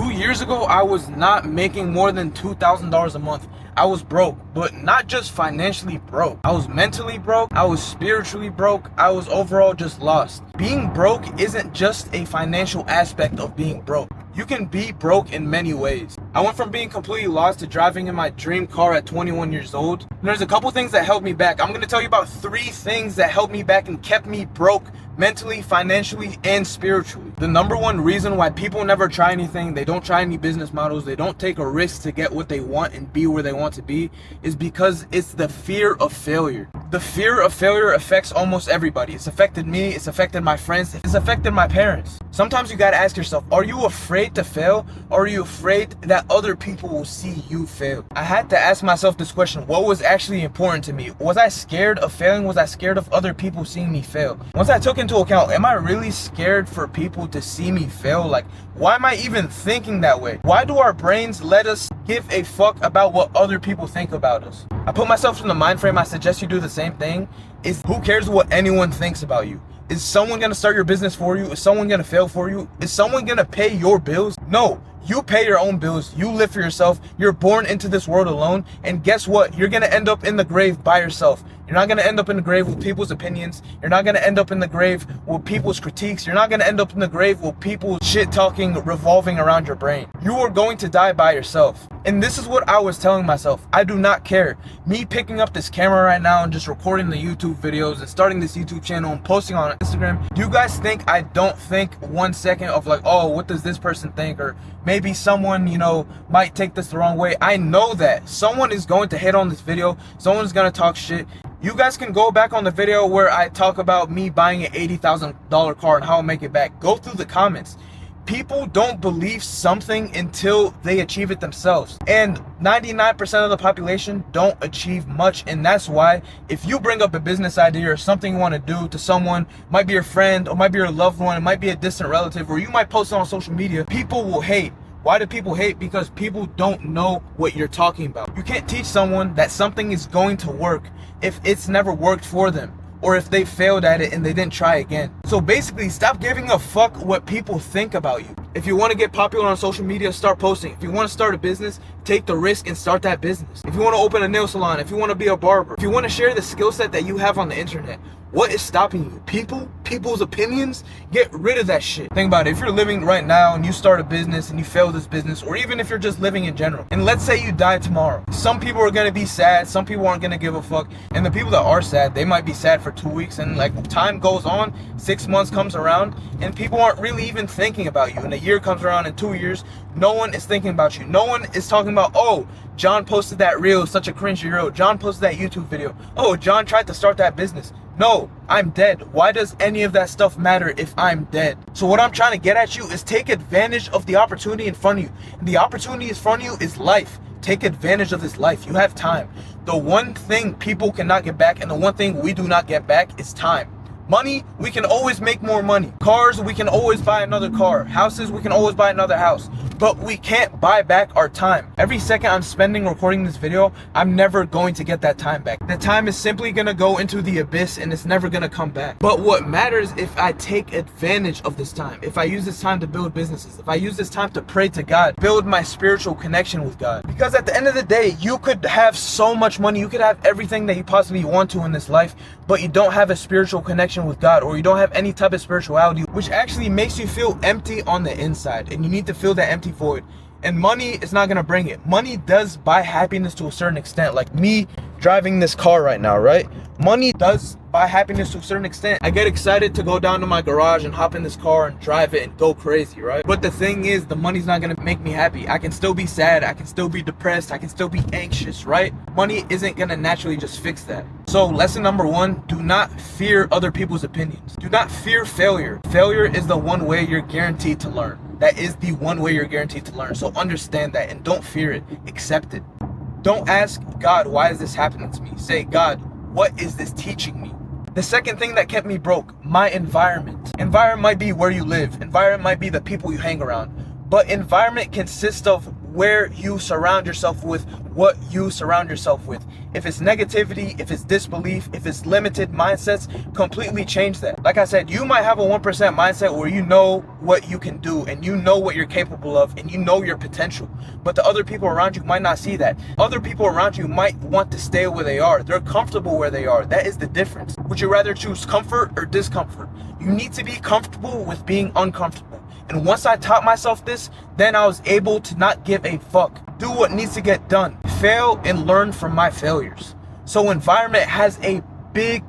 2 years ago, I was not making more than $2,000 a month. I was broke, but not just financially broke. I was mentally broke. I was spiritually broke. I was overall just lost. Being broke isn't just a financial aspect of being broke. You can be broke in many ways. I went from being completely lost to driving in my dream car at 21 years old. And there's a couple things that held me back. I'm going to tell you about 3 things that held me back and kept me broke mentally, financially, and spiritually. The number one reason why people never try anything, they don't try any business models, they don't take a risk to get what they want and be where they want to be, is because it's the fear of failure. The fear of failure affects almost everybody. It's affected me, it's affected my friends, it's affected my parents. Sometimes you gotta ask yourself, are you afraid to fail, or are you afraid that other people will see you fail? I had to ask myself this question: what was actually important to me? Was I scared of failing? Was I scared of other people seeing me fail? Once I took into account, am I really scared for people to see me fail? Like, why am I even thinking that way? Why do our brains let us give a fuck about what other people think about us? I put myself in the mind frame. I suggest you do the same thing. Is who cares what anyone thinks about you? Is someone gonna start your business for you? Is someone gonna fail for you? Is someone gonna pay your bills? No. You pay your own bills. You live for yourself. You're born into this world alone. And guess what? You're gonna end up in the grave by yourself. You're not gonna end up in the grave with people's opinions. You're not gonna end up in the grave with people's critiques. You're not gonna end up in the grave with people's shit talking revolving around your brain. You are going to die by yourself. And this is what I was telling myself. I do not care. Me picking up this camera right now and just recording the YouTube videos and starting this YouTube channel and posting on Instagram. Do you guys think I don't think 1 second of like, oh, what does this person think? Or maybe someone, might take this the wrong way. I know that someone is going to hate on this video. Someone's going to talk shit. You guys can go back on the video where I talk about me buying an $80,000 car and how I'll make it back. Go through the comments. People don't believe something until they achieve it themselves. And 99% of the population don't achieve much. And that's why if you bring up a business idea or something you want to do to someone, might be your friend or might be your loved one, it might be a distant relative, or you might post it on social media, people will hate. Why do people hate? Because people don't know what you're talking about. You can't teach someone that something is going to work if it's never worked for them, or if they failed at it and they didn't try again. So basically, stop giving a fuck what people think about you. If you want to get popular on social media, start posting. If you want to start a business, take the risk and start that business. If you want to open a nail salon, if you want to be a barber, if you want to share the skill set that you have on the internet, what is stopping you? People's opinions? Get rid of that shit. Think about it. If you're living right now and you start a business and you fail this business, or even if you're just living in general, and let's say you die tomorrow, some people are going to be sad, some people aren't going to give a fuck, and the people that are sad, they might be sad for 2 weeks, and like time goes on, 6 months comes around, and people aren't really even thinking about you, and a year comes around, and 2 years, no one is thinking about you. No one is talking about, oh, John posted that reel, such a cringy reel. John posted that YouTube video. Oh, John tried to start that business. No, I'm dead. Why does any of that stuff matter if I'm dead? So what I'm trying to get at you is take advantage of the opportunity in front of you. And the opportunity in front of you is life. Take advantage of this life. You have time. The one thing people cannot get back, and the one thing we do not get back, is time. Money, we can always make more money. Cars, we can always buy another car. Houses, we can always buy another house. But we can't buy back our time. Every second I'm spending recording this video, I'm never going to get that time back. The time is simply gonna go into the abyss and it's never gonna come back. But what matters if I take advantage of this time, if I use this time to build businesses, if I use this time to pray to God, build my spiritual connection with God. Because at the end of the day, you could have so much money, you could have everything that you possibly want to in this life, but you don't have a spiritual connection with God, or you don't have any type of spirituality, which actually makes you feel empty on the inside, and you need to fill that empty void. And money is not gonna bring it. Money does buy happiness to a certain extent. Like me driving this car right now, right? Money does buy happiness to a certain extent. I get excited to go down to my garage and hop in this car and drive it and go crazy, right? But the thing is, the money's not gonna make me happy. I can still be sad, I can still be depressed, I can still be anxious, right? Money isn't gonna naturally just fix that. So lesson number 1, do not fear other people's opinions. Do not fear failure. Failure is the one way you're guaranteed to learn. That is the one way you're guaranteed to learn. So understand that and don't fear it. Accept it. Don't ask God, why is this happening to me? Say, God, what is this teaching me? The second thing that kept me broke, my environment. Environment might be where you live. Environment might be the people you hang around. But environment consists of where you surround yourself with, what you surround yourself with. If it's negativity, if it's disbelief, if it's limited mindsets, completely change that. Like I said, you might have a 1% mindset where you know what you can do and you know what you're capable of and you know your potential, but the other people around you might not see that. Other people around you might want to stay where they are. They're comfortable where they are. That is the difference. Would you rather choose comfort or discomfort? You need to be comfortable with being uncomfortable. And once I taught myself this, then I was able to not give a fuck. Do what needs to get done. Fail and learn from my failures. So environment has a big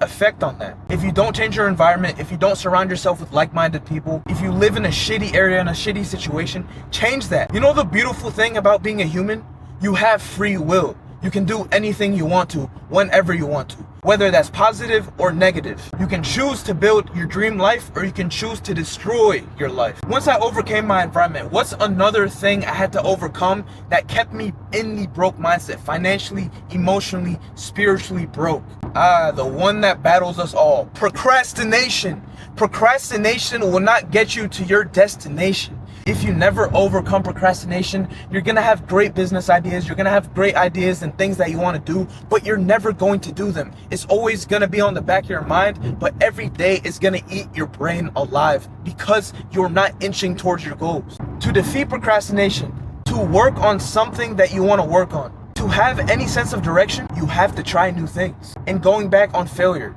effect on that. If you don't change your environment, if you don't surround yourself with like-minded people, if you live in a shitty area, in a shitty situation, change that. You know the beautiful thing about being a human? You have free will. You can do anything you want to, whenever you want to, whether that's positive or negative. You can choose to build your dream life or you can choose to destroy your life. Once I overcame my environment, what's another thing I had to overcome that kept me in the broke mindset, financially, emotionally, spiritually broke? The one that battles us all, procrastination. Procrastination will not get you to your destination. If you never overcome procrastination, you're gonna have great business ideas, you're gonna have great ideas and things that you wanna do, but you're never going to do them. It's always gonna be on the back of your mind, but every day is gonna eat your brain alive because you're not inching towards your goals. To defeat procrastination, to work on something that you wanna work on, to have any sense of direction, you have to try new things. And going back on failure,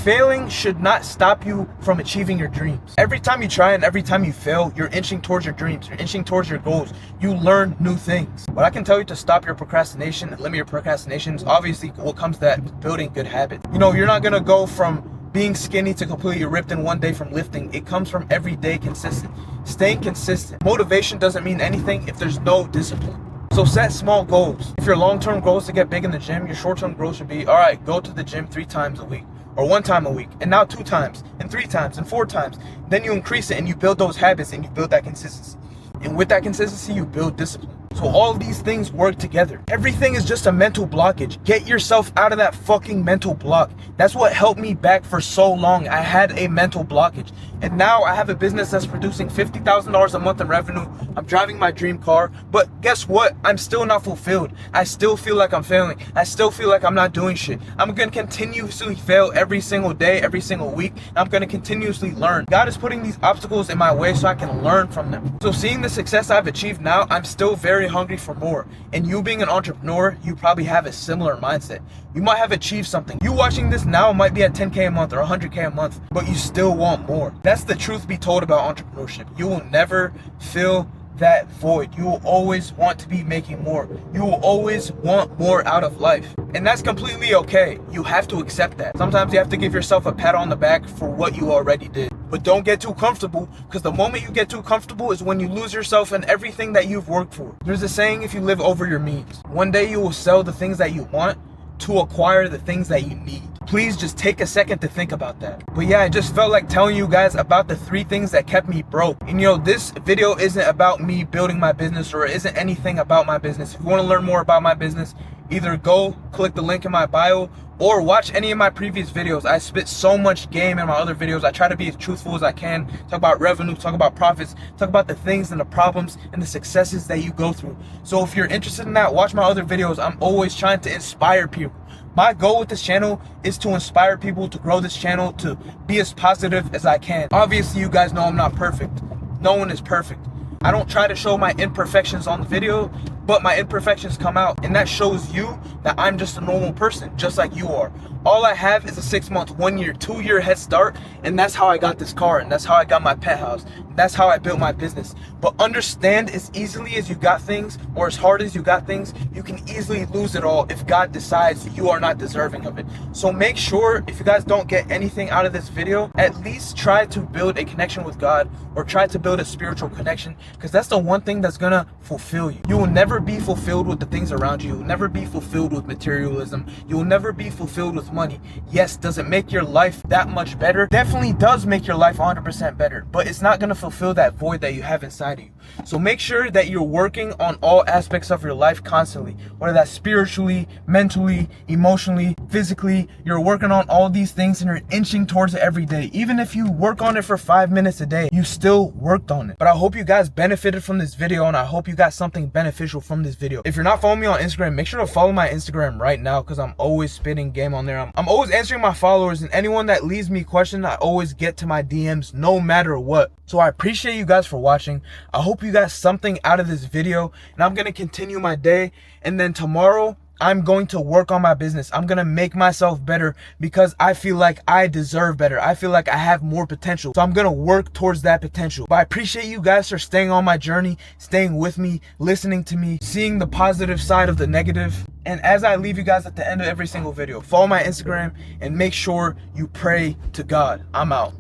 failing should not stop you from achieving your dreams. Every time you try and every time you fail, you're inching towards your dreams. You're inching towards your goals. You learn new things. What I can tell you to stop your procrastination and limit your procrastinations, obviously what comes to that, building good habits. You know, you're not going to go from being skinny to completely ripped in one day from lifting. It comes from every day consistent. Staying consistent. Motivation doesn't mean anything if there's no discipline. So set small goals. If your long-term goal is to get big in the gym, your short-term goal should be, all right, go to the gym 3 times a week. Or 1 time a week, and now 2 times, and 3 times, and 4 times. Then you increase it and you build those habits and you build that consistency. And with that consistency, you build discipline. So all of these things work together. Everything is just a mental blockage. Get yourself out of that fucking mental block. That's what helped me back for so long. I had a mental blockage. And now I have a business that's producing $50,000 a month in revenue. I'm driving my dream car. But guess what? I'm still not fulfilled. I still feel like I'm failing. I still feel like I'm not doing shit. I'm going to continuously fail every single day, every single week. I'm going to continuously learn. God is putting these obstacles in my way so I can learn from them. So seeing the success I've achieved now, I'm still very hungry for more. And you being an entrepreneur, you probably have a similar mindset. You might have achieved something. You watching this now might be at 10K a month or 100K a month, but you still want more. That's the truth be told about entrepreneurship. You will never fill that void. You will always want to be making more. You will always want more out of life. And that's completely okay. You have to accept that. Sometimes you have to give yourself a pat on the back for what you already did. But don't get too comfortable, because the moment you get too comfortable is when you lose yourself in everything that you've worked for. There's a saying, if you live over your means, one day you will sell the things that you want to acquire the things that you need. Please just take a second to think about that. But yeah, I just felt like telling you guys about the 3 things that kept me broke. And you know, this video isn't about me building my business or isn't anything about my business. If you want to learn more about my business, either go click the link in my bio or watch any of my previous videos. I spit so much game in my other videos. I try to be as truthful as I can, talk about revenue, talk about profits, talk about the things and the problems and the successes that you go through. So if you're interested in that, watch my other videos. I'm always trying to inspire people. My goal with this channel is to inspire people, to grow this channel, to be as positive as I can. Obviously, you guys know I'm not perfect. No one is perfect. I don't try to show my imperfections on the video, but my imperfections come out, and that shows you that I'm just a normal person, just like you are. All I have is a 6-month, 1 year, 2 year head start, and that's how I got this car, and that's how I got my pet house. That's how I built my business. But understand, as easily as you got things, or as hard as you got things, you can easily lose it all if God decides you are not deserving of it. So make sure, if you guys don't get anything out of this video, at least try to build a connection with God, or try to build a spiritual connection, because that's the one thing that's gonna fulfill you. You will never be fulfilled with the things around you. You will never be fulfilled with materialism. You will never be fulfilled with money. Yes, does it make your life that much better? Definitely does make your life 100% better, but it's not gonna fulfill that void that you have inside of you. So make sure that you're working on all aspects of your life constantly, whether that's spiritually, mentally, emotionally, physically. You're working on all these things and you're inching towards it every day. Even if you work on it for 5 minutes a day, you still worked on it. But I hope you guys benefited from this video, and I hope you got something beneficial from this video. If you're not following me on Instagram, make sure to follow my Instagram right now, because I'm always spitting game on there. I'm always answering my followers, and anyone that leaves me questions, I always get to my DMs no matter what. So I appreciate you guys for watching. I hope you got something out of this video, and I'm gonna continue my day, and then tomorrow I'm going to work on my business. I'm gonna make myself better because I feel like I deserve better. I feel like I have more potential. So I'm gonna work towards that potential. But I appreciate you guys for staying on my journey, staying with me, listening to me, seeing the positive side of the negative. And as I leave you guys at the end of every single video, follow my Instagram and make sure you pray to God. I'm out.